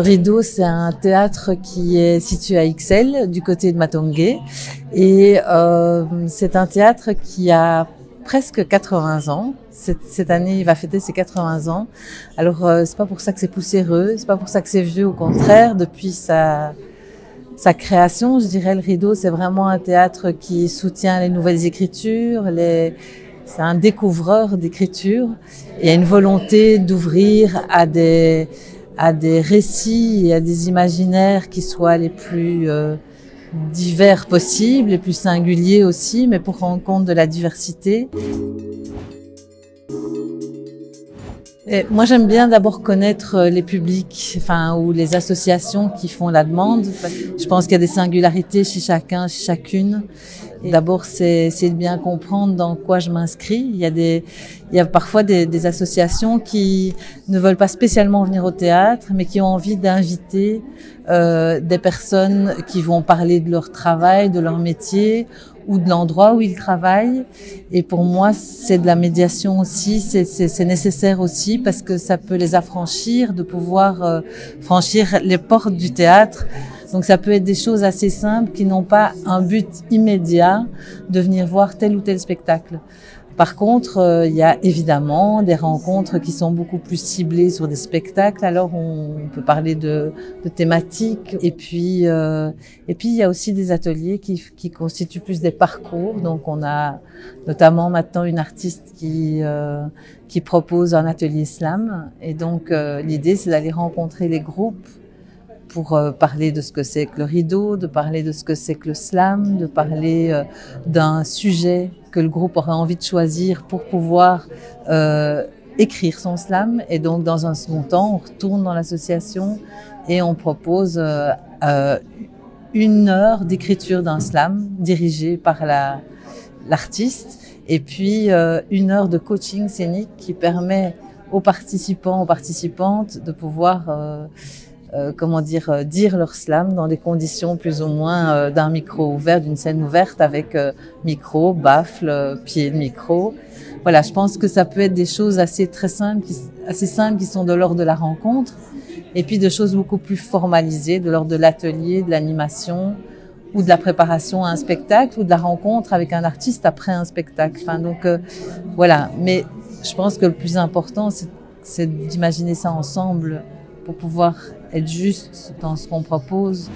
Rideau, c'est un théâtre qui est situé à Ixelles, du côté de Matongué. Et c'est un théâtre qui a presque 80 ans. Cette année, il va fêter ses 80 ans. Alors, c'est pas pour ça que c'est poussiéreux, c'est pas pour ça que c'est vieux, au contraire. Depuis sa création, je dirais, le Rideau, c'est vraiment un théâtre qui soutient les nouvelles écritures, c'est un découvreur d'écriture. Il y a une volonté d'ouvrir à des récits et à des imaginaires qui soient les plus divers possibles, les plus singuliers aussi, mais pour rendre compte de la diversité. Et moi, j'aime bien d'abord connaître les publics, ou les associations qui font la demande. Je pense qu'il y a des singularités chez chacun, chez chacune. Et d'abord, c'est de bien comprendre dans quoi je m'inscris. Il y a parfois des associations qui ne veulent pas spécialement venir au théâtre, mais qui ont envie d'inviter des personnes qui vont parler de leur travail, de leur métier, ou de l'endroit où ils travaillent. Et pour moi, c'est de la médiation aussi, c'est nécessaire aussi, parce que ça peut les affranchir, de pouvoir franchir les portes du théâtre. Donc ça peut être des choses assez simples qui n'ont pas un but immédiat de venir voir tel ou tel spectacle. Par contre, il y a évidemment des rencontres qui sont beaucoup plus ciblées sur des spectacles. Alors on peut parler de thématiques. Et puis il y a aussi des ateliers qui constituent plus des parcours. Donc on a notamment maintenant une artiste qui propose un atelier slam. Et donc l'idée, c'est d'aller rencontrer les groupes pour parler de ce que c'est que le rideau, de parler de ce que c'est que le slam, de parler d'un sujet que le groupe aurait envie de choisir pour pouvoir écrire son slam. Et donc, dans un second temps, on retourne dans l'association et on propose 1 heure d'écriture d'un slam dirigé par l'artiste, et puis 1 heure de coaching scénique qui permet aux participants, aux participantes de pouvoir dire leur slam dans des conditions plus ou moins d'un micro ouvert, d'une scène ouverte avec micro, baffle, pied de micro. Voilà, je pense que ça peut être des choses assez simples qui sont de l'ordre de la rencontre, et puis de choses beaucoup plus formalisées, de l'ordre de l'atelier, de l'animation, ou de la préparation à un spectacle, ou de la rencontre avec un artiste après un spectacle. Voilà. Mais je pense que le plus important, c'est d'imaginer ça ensemble pour pouvoir être juste dans ce qu'on propose.